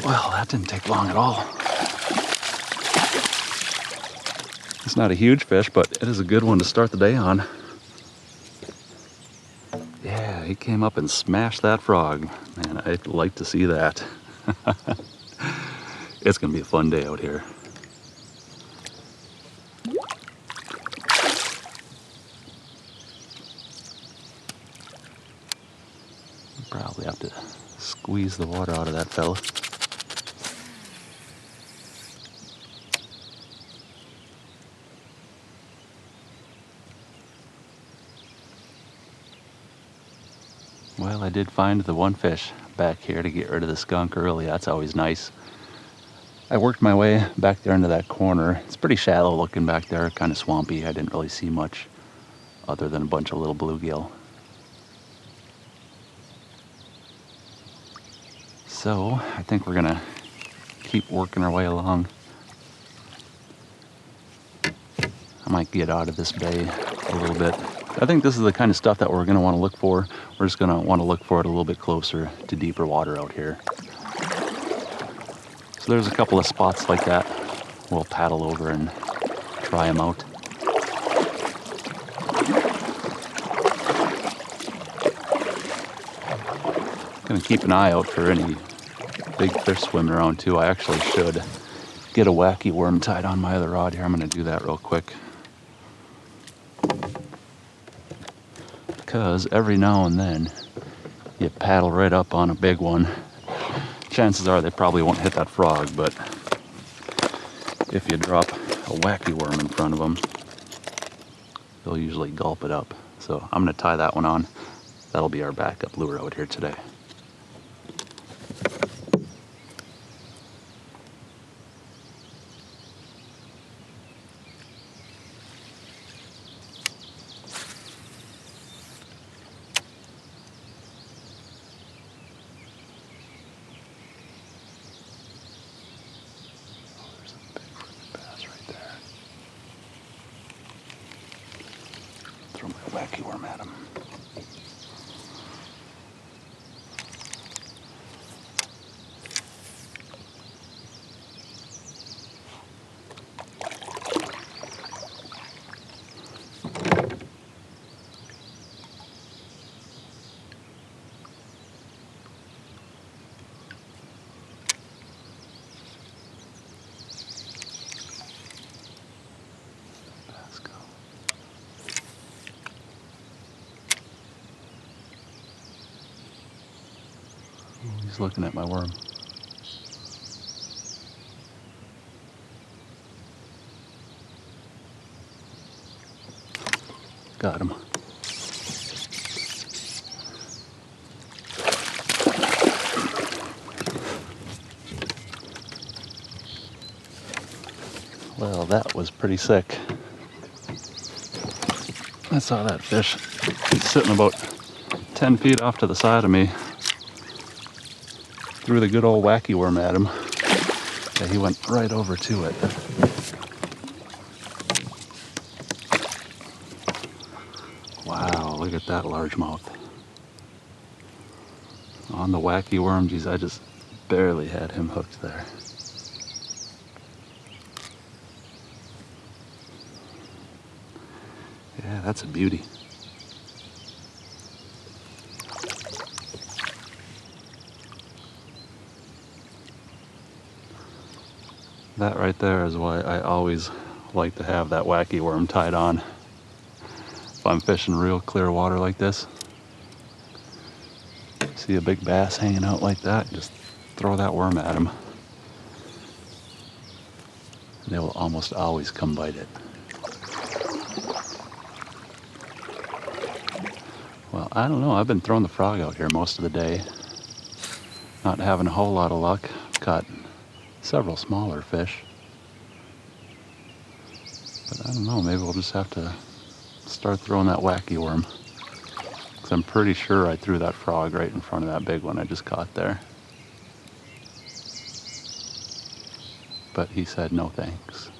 Well, that didn't take long at all. It's not a huge fish, but it is a good one to start the day on. Yeah, he came up and smashed that frog. Man, I'd like to see that. It's gonna be a fun day out here. Probably have to squeeze the water out of that fella. Well, I did find the one fish back here to get rid of the skunk early. That's always nice. I worked my way back there into that corner. It's pretty shallow looking back there, kind of swampy. I didn't really see much other than a bunch of little bluegill. So I think we're gonna keep working our way along. I might get out of this bay a little bit. I think this is the kind of stuff that we're gonna want to look for. We're just gonna want to look for it a little bit closer to deeper water out here. So there's a couple of spots like that. We'll paddle over and try them out. Gonna keep an eye out for any big fish swimming around too. I actually should get a wacky worm tied on my other rod here. I'm gonna do that real quick. Because every now and then you paddle right up on a big one. Chances are they probably won't hit that frog, but if you drop a wacky worm in front of them, they'll usually gulp it up. So I'm gonna tie that one on. That'll be our backup lure out here today. Throw my wacky worm at him. He's looking at my worm. Got him. Well, that was pretty sick. I saw that fish sitting about 10 feet off to the side of me. Threw the good old wacky worm at him. Yeah, he went right over to it. Wow, look at that largemouth. On the wacky worm, geez, I just barely had him hooked there. Yeah, that's a beauty. That right there is why I always like to have that wacky worm tied on. If I'm fishing real clear water like this, see a big bass hanging out like that, just throw that worm at him. They will almost always come bite it. Well, I don't know. I've been throwing the frog out here most of the day. Not having a whole lot of luck. Caught several smaller fish. But I don't know, maybe we'll just have to start throwing that wacky worm. Because I'm pretty sure I threw that frog right in front of that big one I just caught there. But he said no thanks.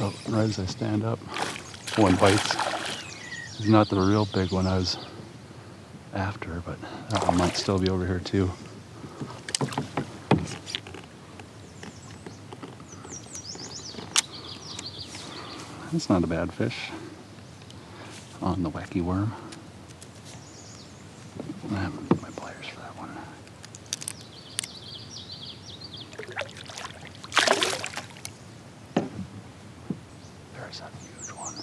Oh, right as I stand up, one bites. It's not the real big one I was after, but that one might still be over here too. That's not a bad fish on the wacky worm. I haven't my pliers for that one. There's that huge one.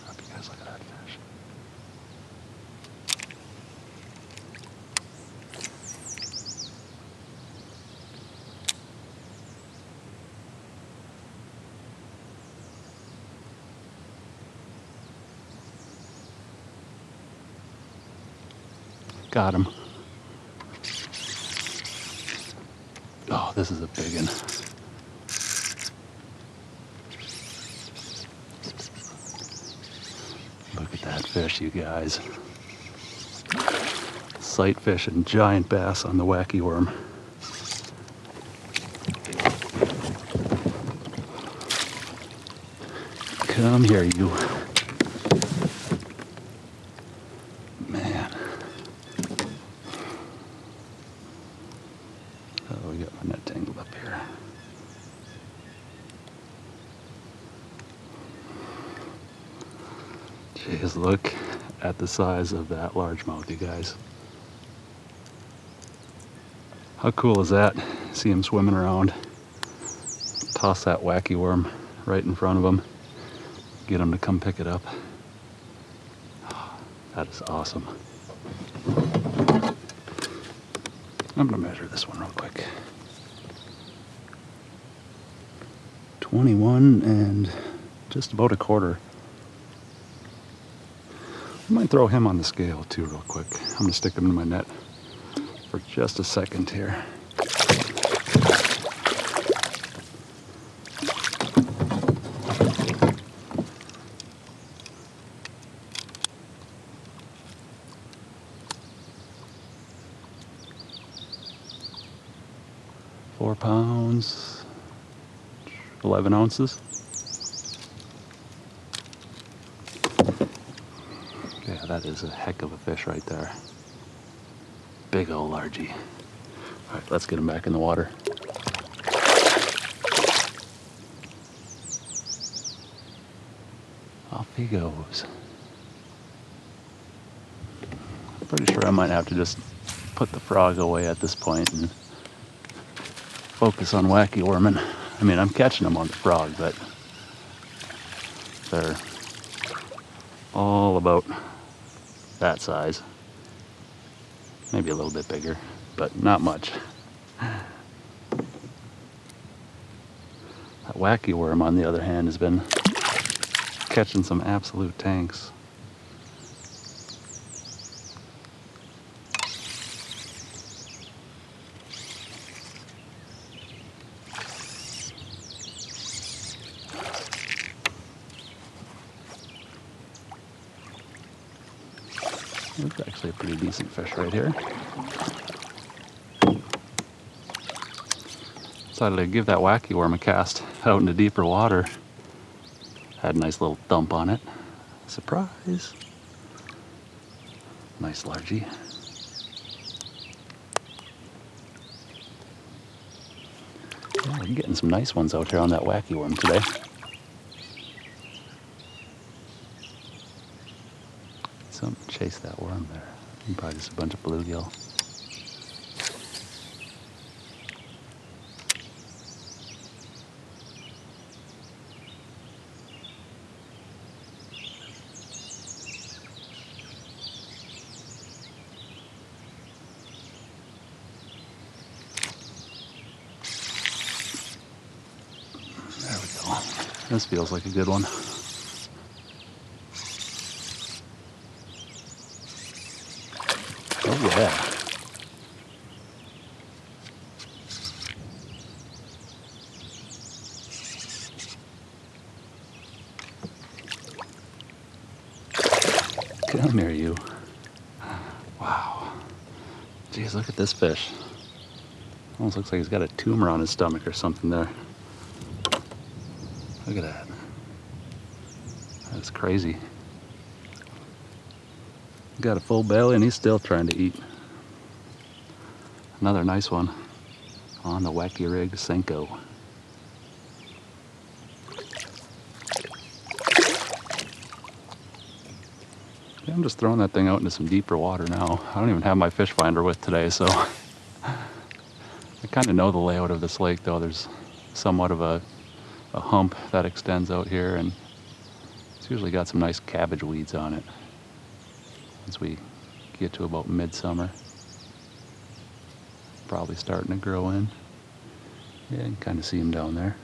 I hope you guys look at that fish. Got him. Oh, this is a big one. Look at that fish, you guys. Sight fish and giant bass on the wacky worm. Come here, you. Man. Oh, we got my net tangled up here. Jeez, look at the size of that largemouth, you guys. How cool is that? See him swimming around. Toss that wacky worm right in front of him. Get him to come pick it up. That is awesome. I'm gonna measure this one real quick. 21 and just about a quarter. I might throw him on the scale too real quick. I'm gonna stick him in my net for just a second here. Four pounds, 11 ounces. Yeah, that is a heck of a fish right there. Big old largie. All right, let's get him back in the water. Off he goes. I'm pretty sure I might have to just put the frog away at this point and focus on wacky worming. I mean, I'm catching them on the frog, but they're all about that size. Maybe a little bit bigger, but not much. That wacky worm, on the other hand, has been catching some absolute tanks. It's actually a pretty decent fish right here. Decided to give that wacky worm a cast out into deeper water. Had a nice little thump on it. Surprise! Nice largie. Yeah, we're getting some nice ones out here on that wacky worm today. Something chase that worm there. And probably just a bunch of bluegill. There we go. This feels like a good one. Oh yeah. Come here, you. Wow. Jeez, look at this fish. Almost looks like he's got a tumor on his stomach or something there. Look at that. That's crazy. Got a full belly and he's still trying to eat. Another nice one on the Wacky rig Senko. Yeah, I'm just throwing that thing out into some deeper water now. I don't even have my fish finder with today, so I kind of know the layout of this lake though. There's somewhat of a hump that extends out here, and it's usually got some nice cabbage weeds on it as we get to about midsummer. Probably starting to grow in. Yeah, you can kind of see them down there.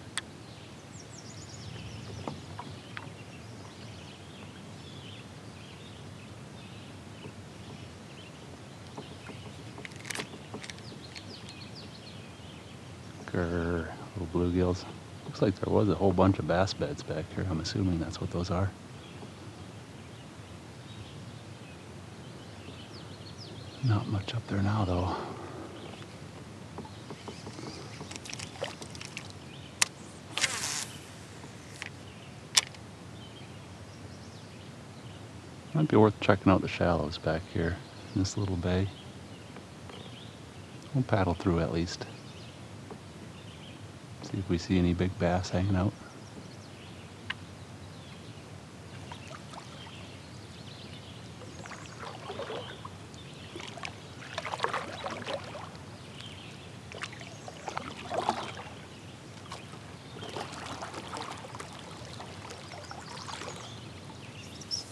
Grr, little bluegills. Looks like there was a whole bunch of bass beds back here. I'm assuming that's what those are. Not much up there now though. Might be worth checking out the shallows back here in this little bay. We'll paddle through at least. See if we see any big bass hanging out.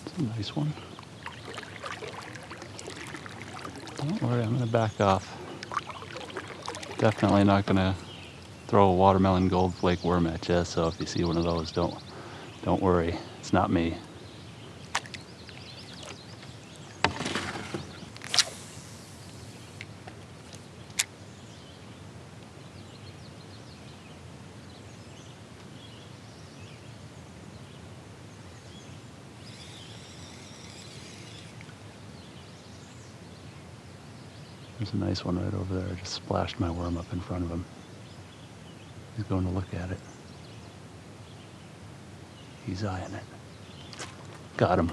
It's a nice one. Don't worry, I'm gonna back off. Definitely not gonna throw a watermelon gold flake worm at you, so if you see one of those, don't worry, it's not me. There's a nice one right over there. I just splashed my worm up in front of him. He's going to look at it. He's eyeing it. Got him.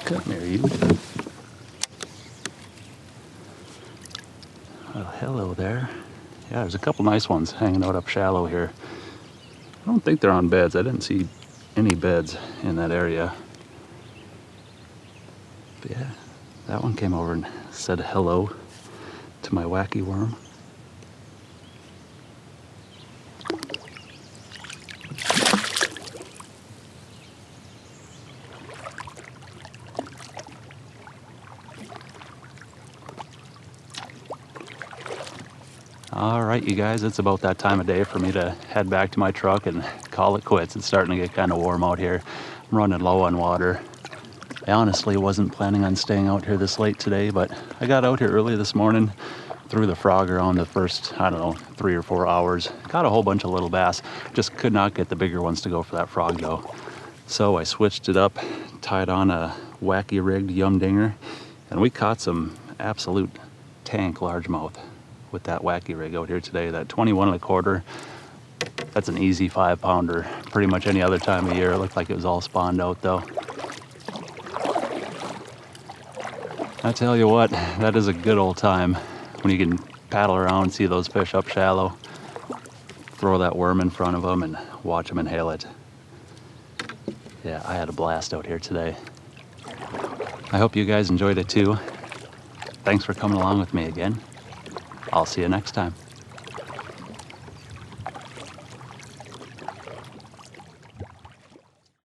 Come here, you. Well, hello there. Yeah, there's a couple nice ones hanging out up shallow here. I don't think they're on beds. I didn't see any beds in that area. But yeah, that one came over and said hello to my wacky worm. All right, you guys, it's about that time of day for me to head back to my truck and call it quits. It's starting to get kind of warm out here. I'm running low on water. I honestly wasn't planning on staying out here this late today, but I got out here early this morning, threw the frog around the first, I don't know, 3 or 4 hours. Caught a whole bunch of little bass. Just could not get the bigger ones to go for that frog though. So I switched it up, tied on a Wacky rigged yum dinger, and we caught some absolute tank largemouth with that Wacky rig out here today. That 21 1/4, that's an easy 5-pounder. Pretty much any other time of year. It looked like it was all spawned out though. I tell you what, that is a good old time when you can paddle around and see those fish up shallow, throw that worm in front of them and watch them inhale it. Yeah, I had a blast out here today. I hope you guys enjoyed it too. Thanks for coming along with me again. I'll see you next time.